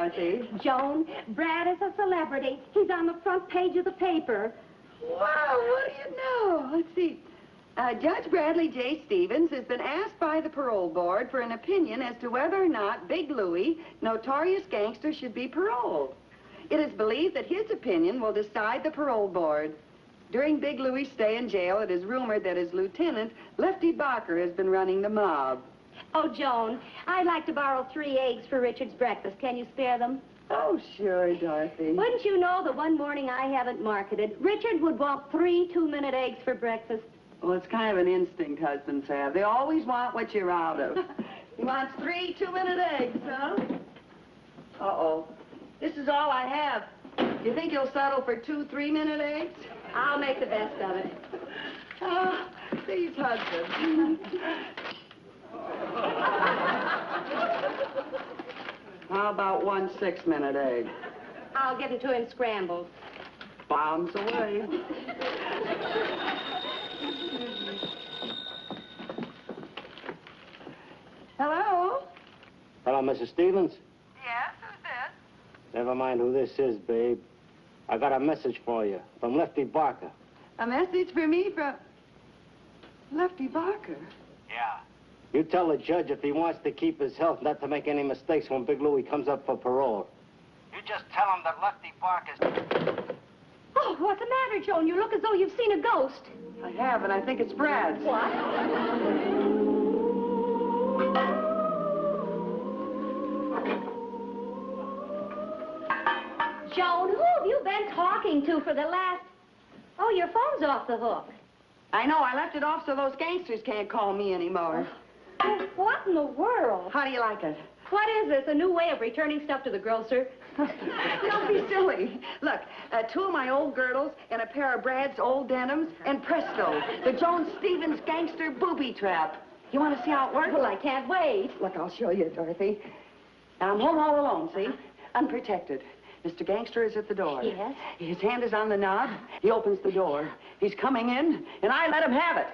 Dorothy. Joan, Brad is a celebrity. He's on the front page of the paper. Wow, what do you know? Let's see. Judge Bradley J. Stevens has been asked by the parole board for an opinion as to whether or not Big Louie, notorious gangster, should be paroled. It is believed that his opinion will decide the parole board. During Big Louie's stay in jail, it is rumored that his lieutenant, Lefty Barker, has been running the mob. Oh, Joan, I'd like to borrow 3 eggs for Richard's breakfast. Can you spare them? Oh, sure, Dorothy. Wouldn't you know that one morning I haven't marketed, Richard would want 3 2-minute eggs for breakfast? Well, it's kind of an instinct husbands have. They always want what you're out of. He wants 3 2-minute eggs, huh? Uh-oh. This is all I have. You think you'll settle for 2 3-minute eggs? I'll make the best of it. Oh, these husbands. How about 1 6-minute egg? I'll give them to him scrambled. Bombs away. Hello? Hello, Mrs. Stevens? Yes, who's this? Never mind who this is, babe. I got a message for you from Lefty Barker. A message for me from Lefty Barker? Yeah. You tell the judge if he wants to keep his health not to make any mistakes when Big Louie comes up for parole. You just tell him that Lefty Barker's... Oh, what's the matter, Joan? You look as though you've seen a ghost. I have, and I think it's Brad's. What? Joan, who have you been talking to for the last... Oh, your phone's off the hook. I know, I left it off so those gangsters can't call me anymore. Oh, what in the world? How do you like it? What is this, a new way of returning stuff to the grocer? Don't be silly. Look, 2 of my old girdles and a pair of Brad's old denims, and presto, the Joan Stevens gangster booby trap. You want to see how it works? Well, I can't wait. Look, I'll show you, Dorothy. Now, I'm home all alone, see? Unprotected. Mr. Gangster is at the door. Yes? His hand is on the knob. He opens the door. He's coming in, and I let him have it.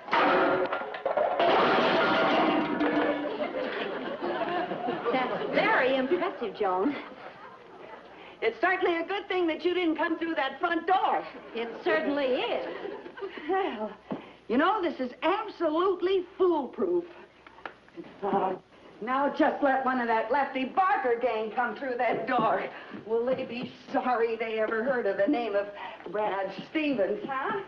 That's very impressive, Joan. It's certainly a good thing that you didn't come through that front door. It certainly is. Well, you know, this is absolutely foolproof. Now just let one of that Lefty Barker gang come through that door. Will they be sorry they ever heard of the name of Brad Stevens, huh?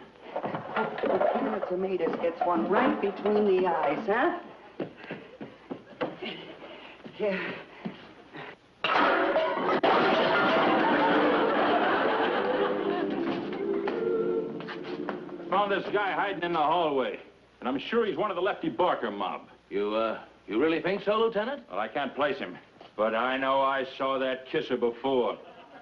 Lieutenant Tomatoes gets one right between the eyes, huh? Here. Found this guy hiding in the hallway, and I'm sure he's one of the Lefty Barker mob. You really think so, Lieutenant? Well, I can't place him, but I know I saw that kisser before.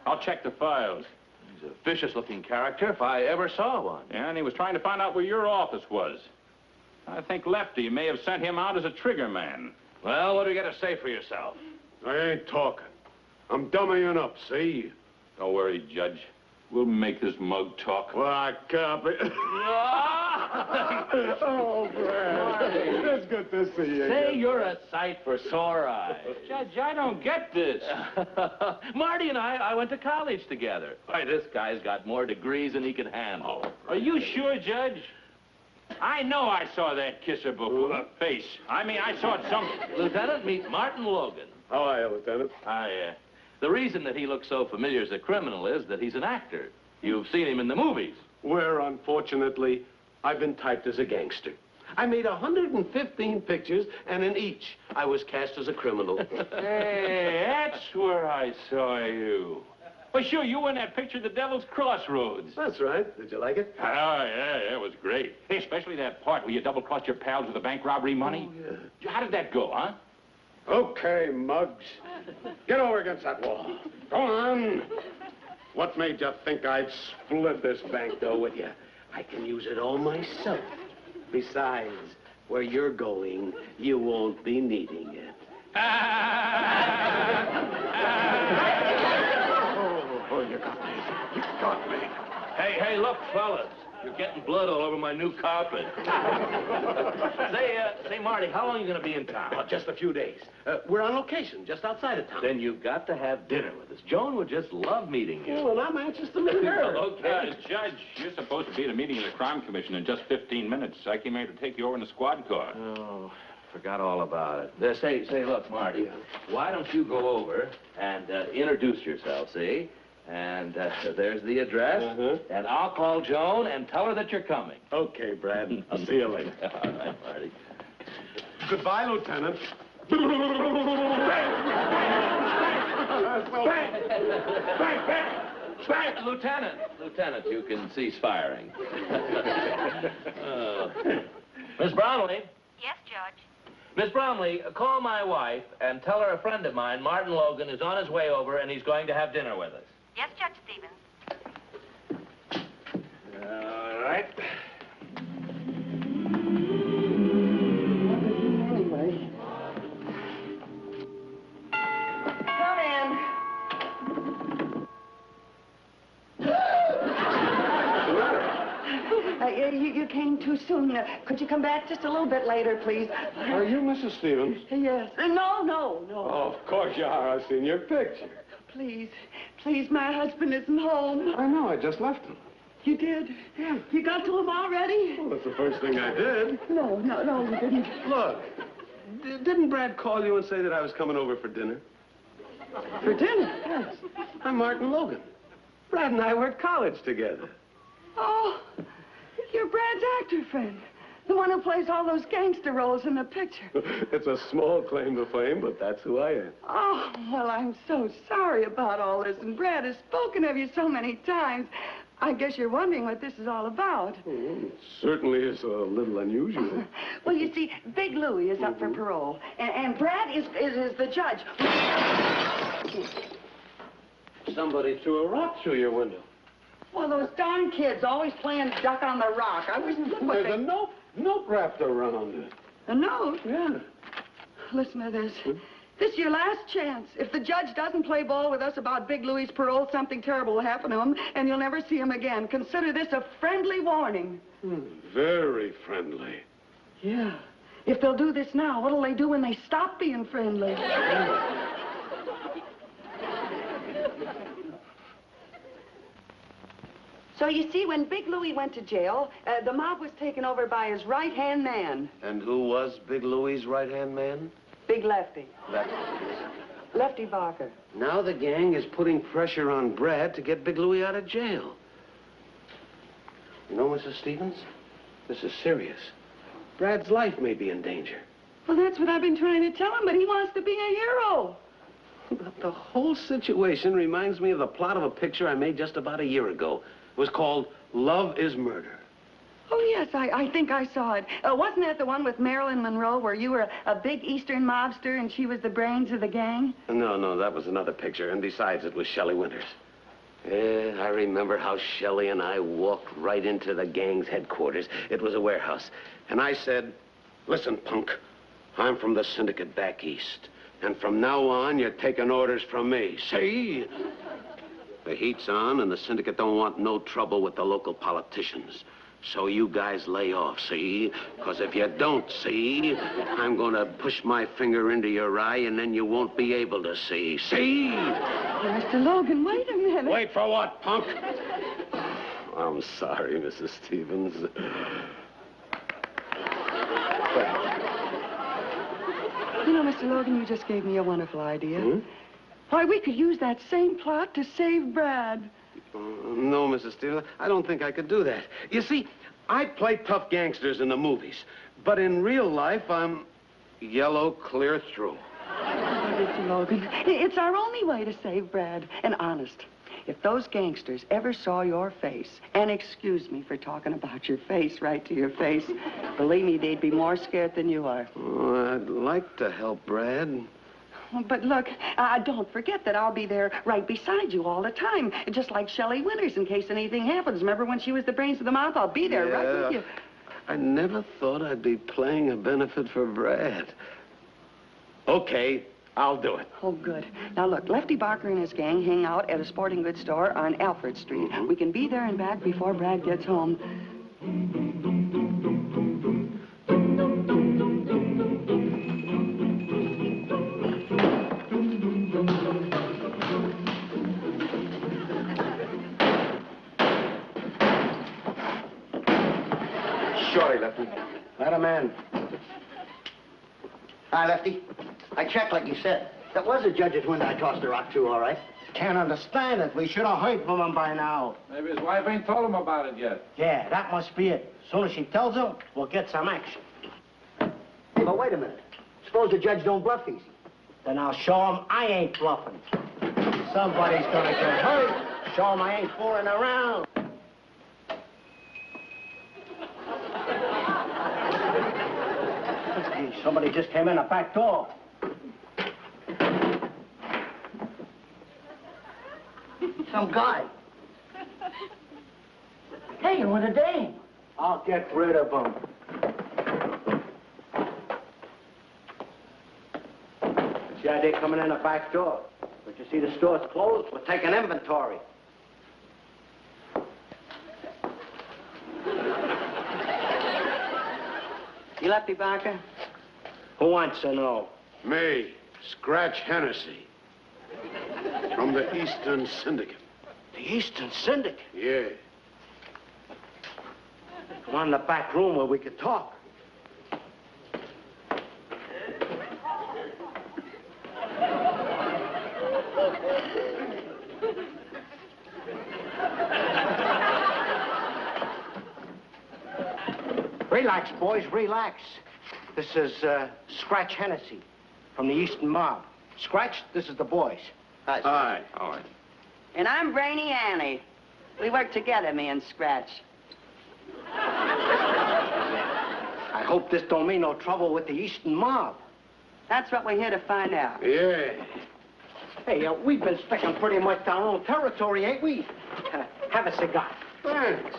I'll check the files. He's a vicious-looking character, if I ever saw one. Yeah, and he was trying to find out where your office was. I think Lefty may have sent him out as a trigger man. Well, what do you got to say for yourself? I ain't talking. I'm dummying up, see? Don't worry, Judge. We'll make this mug talk. Well, I copy. Oh, Brad. It's good to see you. Say, you're a sight for sore eyes. Judge, I don't get this. Marty and I went to college together. Why, this guy's got more degrees than he can handle. Are you sure, Judge? I know I saw that kisser before. Face. I mean, I saw it some... Lieutenant, meet Martin Logan. How are you, Lieutenant? The reason that he looks so familiar as a criminal is that he's an actor. You've seen him in the movies. Where, unfortunately, I've been typed as a gangster. I made 115 pictures, and in each, I was cast as a criminal. Hey, that's where I saw you. Well, sure, you were in that picture, The Devil's Crossroads. That's right. Did you like it? Oh, yeah, it was great. Hey, especially that part where you double-crossed your pals with the bank robbery money. Oh, yeah. How did that go, huh? Okay, Muggs. Get over against that wall. Go on. What made you think I'd split this bank, though, with you? I can use it all myself. Besides, where you're going, you won't be needing it. Oh, you got me. You got me. Hey, look, fellas. You're getting blood all over my new carpet. Say, Marty, how long are you going to be in town? Oh, just a few days. We're on location, just outside of town. Then you've got to have dinner with us. Joan would just love meeting you. Oh, and I'm anxious to meet her. Okay. Judge, you're supposed to be at a meeting of the Crime Commission in just 15 minutes. I came here to take you over in the squad car. Oh, forgot all about it. Say, look, Marty, why don't you go over and introduce yourself, see? And there's the address. And I'll call Joan and tell her that you're coming. Okay, Brad. I'll see you later. All right, Marty. Goodbye, Lieutenant. Lieutenant, you can cease firing. Miss Brownlee? Yes, Judge. Miss Brownlee, call my wife and tell her a friend of mine, Martin Logan, is on his way over and he's going to have dinner with us. Yes, Judge Stevens. All right. Anyway. Come in. You came too soon. Could you come back just a little bit later, please? Are you Mrs. Stevens? Yes. No. Oh, of course you are. I've seen your picture. Please, my husband isn't home. I know. I just left him. You did? Yeah. You got to him already? Well, that's the first thing I did. No, you didn't. Look, didn't Brad call you and say that I was coming over for dinner? For dinner? Yes. I'm Martin Logan. Brad and I were at college together. Oh, you're Brad's actor friend. The one who plays all those gangster roles in the picture. It's a small claim to fame, but that's who I am. Oh, well, I'm so sorry about all this, and Brad has spoken of you so many times. I guess you're wondering what this is all about. It certainly is a little unusual. Well, you see, Big Louie is up for parole, and Brad is the judge. Somebody threw a rock through your window. Well, those darn kids always playing duck on the rock. I was looking There's a note wrapped around it. A note? Yeah. Listen to this. This is your last chance. If the judge doesn't play ball with us about Big Louie's parole, something terrible will happen to him, and you'll never see him again. Consider this a friendly warning. Very friendly. Yeah. If they'll do this now, what'll they do when they stop being friendly? So you see, when Big Louie went to jail, the mob was taken over by his right-hand man. And who was Big Louie's right-hand man? Big Lefty. Lefty. Lefty Barker. Now the gang is putting pressure on Brad to get Big Louie out of jail. You know, Mrs. Stevens, this is serious. Brad's life may be in danger. Well, that's what I've been trying to tell him, but he wants to be a hero. But the whole situation reminds me of the plot of a picture I made just about a year ago. It was called Love is Murder. Oh, yes, I think I saw it. Wasn't that the one with Marilyn Monroe where you were a big Eastern mobster and she was the brains of the gang? No, that was another picture. And besides, it was Shelley Winters. Yeah, I remember how Shelley and I walked right into the gang's headquarters. It was a warehouse. And I said, listen, punk, I'm from the syndicate back east. And from now on, you're taking orders from me. See? The heat's on, and the syndicate don't want no trouble with the local politicians. So you guys lay off, see? Because if you don't, see, I'm going to push my finger into your eye, and then you won't be able to see. See? Oh, Mr. Logan, wait a minute. Wait for what, punk? I'm sorry, Mrs. Stevens. You know, Mr. Logan, you just gave me a wonderful idea. Why, we could use that same plot to save Brad. No, Mrs. Stevens, I don't think I could do that. You see, I play tough gangsters in the movies, but in real life, I'm yellow clear through. Mr. Logan, it's our only way to save Brad. And honest, if those gangsters ever saw your face, and excuse me for talking about your face right to your face, believe me, they'd be more scared than you are. Oh, I'd like to help Brad. But look, don't forget that I'll be there right beside you all the time, just like Shelley Winters in case anything happens. Remember when she was the brains of the mob? I'll be there right with you. I never thought I'd be playing a benefit for Brad. Okay, I'll do it. Oh, good. Now, look, Lefty Barker and his gang hang out at a sporting goods store on Alfred Street. We can be there and back before Brad gets home. Shorty, Lefty. Let him in. Hi, Lefty. I checked like you said. That was the judge's window I tossed the rock through, all right. Can't understand it. We should have heard from him by now. Maybe his wife ain't told him about it yet. Yeah, that must be it. As soon as she tells him, we'll get some action. Hey, but wait a minute. Suppose the judge don't bluff easy. Then I'll show him I ain't bluffing. Somebody's gonna get hurt. Show him I ain't fooling around. Somebody just came in the back door. Some guy. Hey, you want a dame? I'll get rid of him. See how they're coming in the back door? But you see the store's closed? We're taking inventory. You Lefty Barker? Who wants to know? Me, Scratch Hennessy. From the Eastern Syndicate. The Eastern Syndicate? Yeah. Come on in the back room where we could talk. Relax, boys, relax. This is Scratch Hennessy from the Eastern Mob. Scratch, this is the boys. Hi. All right. And I'm Brainy Annie. We work together, me and Scratch. I hope this don't mean no trouble with the Eastern Mob. That's what we're here to find out. Yeah. Hey, we've been sticking pretty much to our own territory, ain't we? Have a cigar. Thanks.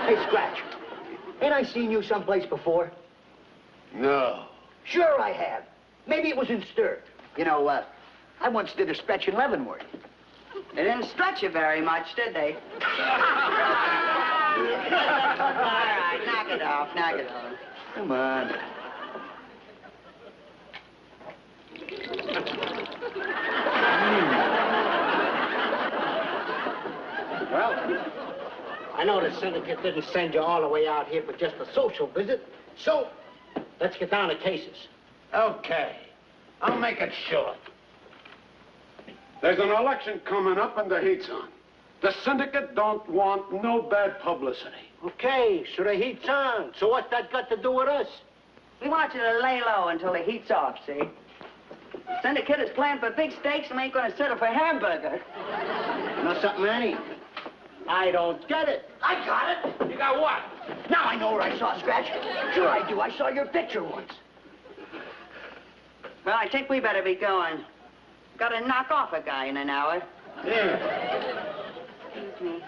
Hey, Scratch. Ain't I seen you someplace before? No. Sure I have. Maybe it was in Stir. You know, I once did a stretch in Leavenworth. They didn't stretch you very much, did they? All right, knock it off, knock it off. Come on. Well, I know the syndicate didn't send you all the way out here for just a social visit, so let's get down to cases. Okay. I'll make it short. There's an election coming up and the heat's on. The syndicate don't want no bad publicity. Okay, so the heat's on. So what's that got to do with us? We want you to lay low until the heat's off, see? The syndicate is playing for big stakes and ain't gonna settle for hamburger. You know something, Annie? I don't get it. I got it. You got what? Now I know where I saw Scratch. Sure I do. I saw your picture once. Well, I think we better be going. Gotta knock off a guy in an hour. Yeah. Excuse me.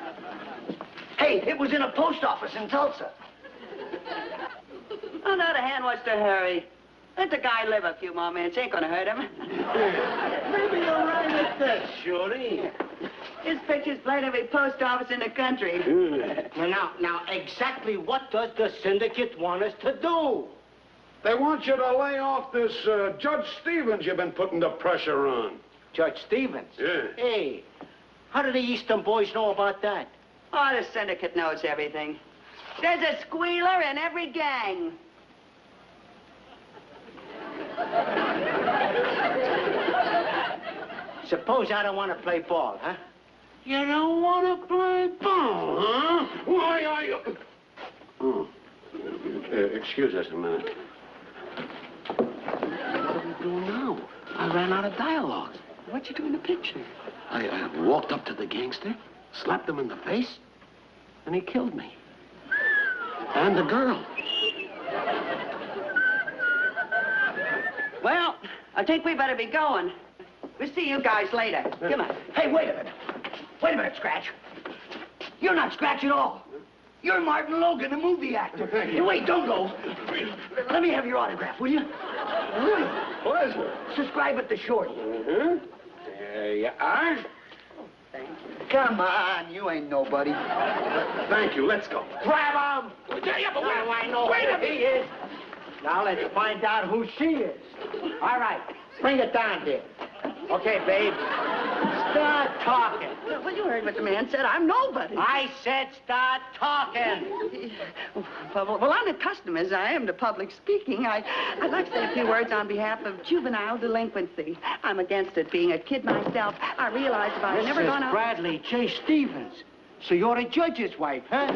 Hey, it was in a post office in Tulsa. On the other hand, what's the hurry? Let the guy live a few more minutes. Ain't gonna hurt him. Maybe you're right at that, Shorty. His picture's played every post office in the country. Now, exactly what does the syndicate want us to do? They want you to lay off this Judge Stevens you've been putting the pressure on. Judge Stevens? Yeah. Hey, how do the Eastern boys know about that? Oh, the syndicate knows everything. There's a squealer in every gang. Suppose I don't want to play ball, huh? You don't want to play ball, huh? Why are you... Oh. Excuse us a minute. What do we do now? I ran out of dialogue. What'd you do in the picture? I walked up to the gangster, slapped him in the face, and he killed me. And the girl. Well, I think we better be going. We'll see you guys later. Come on. Hey, wait a minute. Wait a minute, Scratch. You're not Scratch at all. You're Martin Logan, the movie actor. Thank you. Hey, wait, don't go. Let me have your autograph, will you? Pleasure. Subscribe at the short. There you are. Come on, you ain't nobody. Thank you. Let's go. Grab him! Yeah, but Now I know who he is. Now let's find out who she is. All right, bring it down here. Okay, babe. Start talking. Well, you heard what the man said. I'm nobody. I said start talking. Well, unaccustomed as I am to public speaking, I'd like to say a few words on behalf of juvenile delinquency. I'm against it. Being a kid myself, I realize if I had never gone out... Bradley J. Stevens. So you're the judge's wife, huh?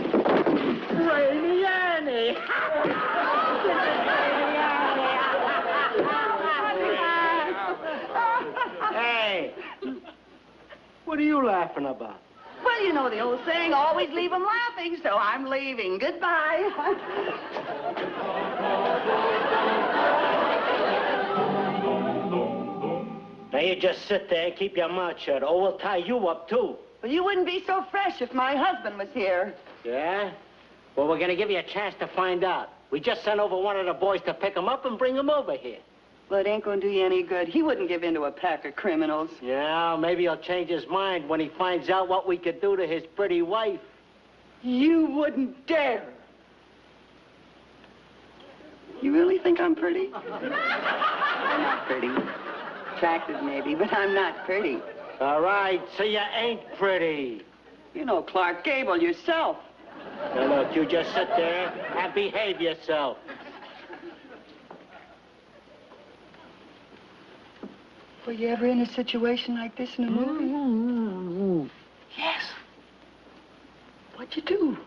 Rainy Annie. Hey, what are you laughing about? Well, you know the old saying, always leave them laughing, so I'm leaving. Goodbye. Now you just sit there and keep your mouth shut, or we'll tie you up, too. Well, you wouldn't be so fresh if my husband was here. Yeah? Well, we're gonna give you a chance to find out. We just sent over one of the boys to pick him up and bring him over here. Well, it ain't gonna do you any good. He wouldn't give in to a pack of criminals. Yeah, maybe he'll change his mind when he finds out what we could do to his pretty wife. You wouldn't dare. You really think I'm pretty? I'm not pretty. Attractive, maybe, but I'm not pretty. All right, so you ain't pretty. You know Clark Gable yourself. Now, look, you just sit there and behave yourself. Were you ever in a situation like this in a movie? Yes. What'd you do?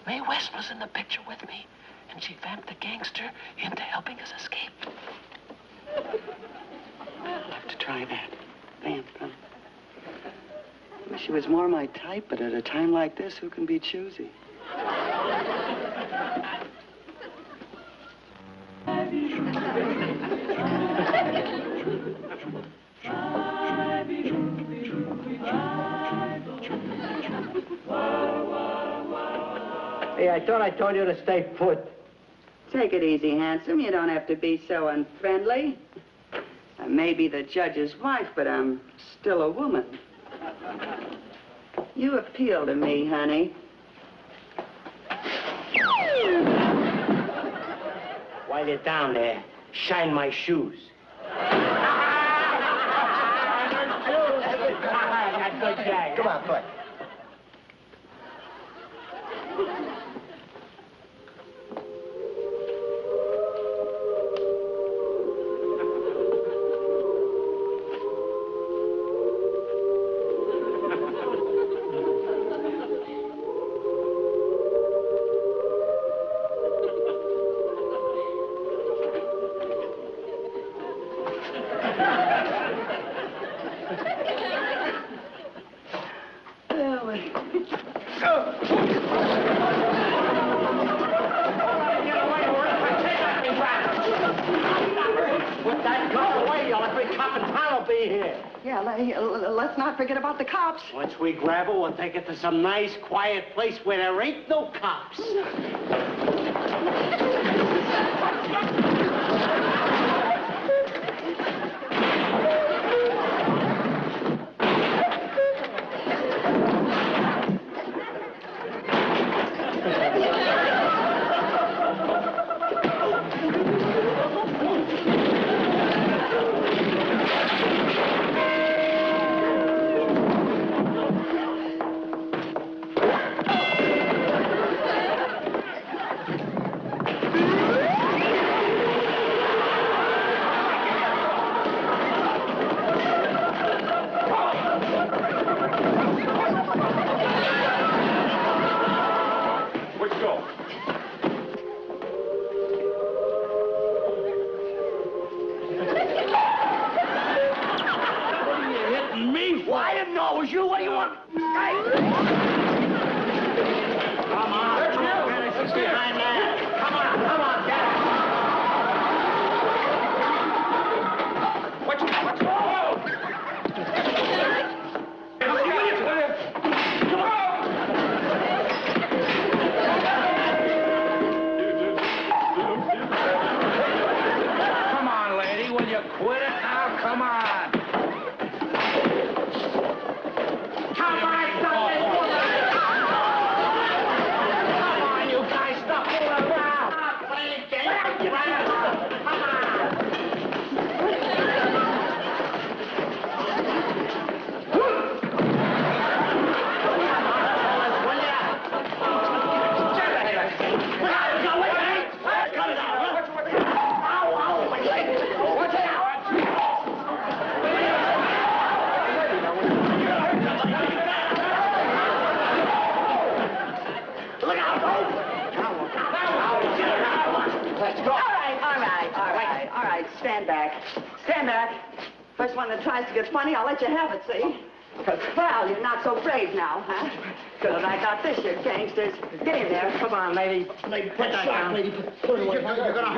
Mae West was in the picture with me, and she vamped the gangster into helping us escape. I'll have to try that. Vamp, huh? Wish she was more my type, but at a time like this, who can be choosy? Hey, I thought I told you to stay put. Take it easy, handsome. You don't have to be so unfriendly. I may be the judge's wife, but I'm still a woman. You appeal to me, honey. While you're down there, shine my shoes. Good gag. Come on, Bud. Yeah, let's not forget about the cops. Once we grab her, we'll take her to some nice, quiet place where there ain't no cops. Let's go. back. Stand back. First one that tries to get funny, I'll let you have it, see? Well, you're not so brave now, huh? Good, I got this, you gangsters. Get in there. Come on, lady. Lady, put that down. Lady, put it away. You're gonna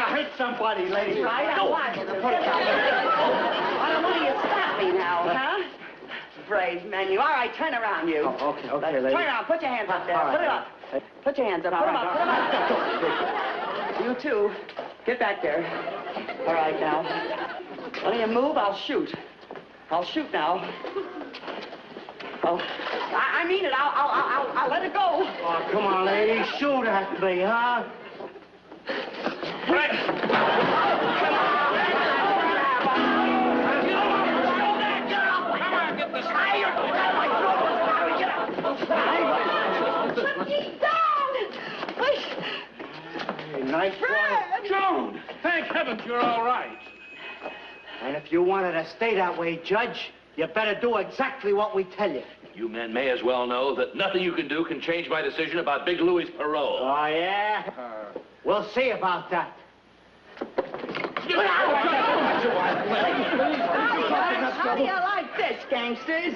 hurt somebody, lady. Right, I want you to put it down. Why don't you stop me now, huh? Brave menu. All right, turn around, you. Oh, okay, lady. Turn around. Put your hands up there. All right. Put it up. Put your hands up. Put them up. Put them up. You too. Get back there. All right, now. When you move, I'll shoot. I'll shoot now. Oh, I mean it. I'll let it go. Oh, come on, lady. Shoot at me, huh? Nice one. Joan! Thank heavens you're all right. And if you wanted to stay that way, Judge, you better do exactly what we tell you. You men may as well know that nothing you can do can change my decision about Big Louie's parole. Oh, yeah? We'll see about that. How do you like this, gangsters?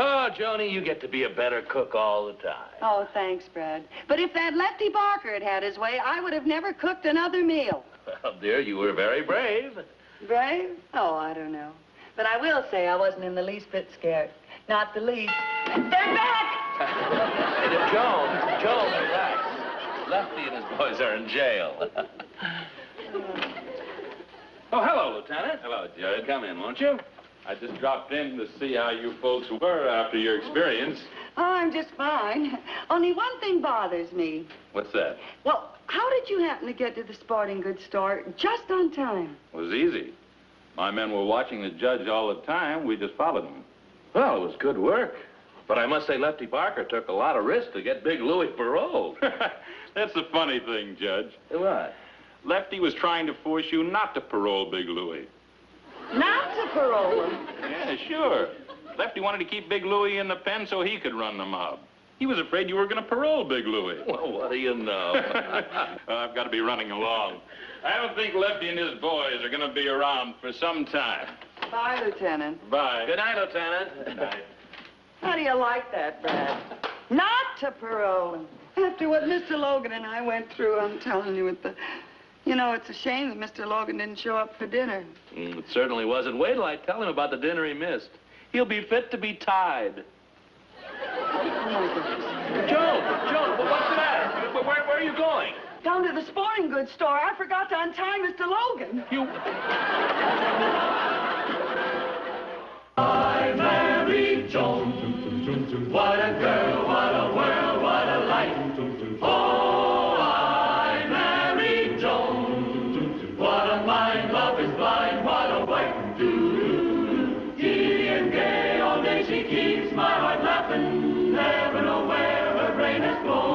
Oh, Joni, you get to be a better cook all the time. Oh, thanks, Brad. But if that Lefty Barker had had his way, I would have never cooked another meal. Well, dear, you were very brave. Brave? Oh, I don't know. But I will say I wasn't in the least bit scared. Not the least. They're back! Hey, Joan, relax. Lefty and his boys are in jail. Oh, hello, Lieutenant. Hello, Judge. Come in, won't you? I just dropped in to see how you folks were after your experience. Oh, I'm just fine. Only one thing bothers me. What's that? Well, how did you happen to get to the sporting goods store just on time? It was easy. My men were watching the judge all the time. We just followed him. Well, it was good work. But I must say Lefty Barker took a lot of risk to get Big Louie paroled. That's the funny thing, Judge. What? Lefty was trying to force you not to parole Big Louie. Not to parole him. Yeah, sure. Lefty wanted to keep Big Louie in the pen so he could run the mob. He was afraid you were going to parole Big Louie. Well, what do you know? I've got to be running along. I don't think Lefty and his boys are going to be around for some time. Bye, Lieutenant. Bye. Good night, Lieutenant. Good night. How do you like that, Brad? Not to parole him. After what Mr. Logan and I went through, I'm telling you, you know, it's a shame that Mr. Logan didn't show up for dinner. It certainly wasn't. Wait till I tell him about the dinner he missed. He'll be fit to be tied. Joan, what's the matter? Where are you going? Down to the sporting goods store. I forgot to untie Mr. Logan. I married Joan. What a girl, what a world, what a life. Oh, I married Joan. What a mind, love is blind, what a wife. Giddy and gay, all day she keeps my heart laughing. Never know where her brain has flown.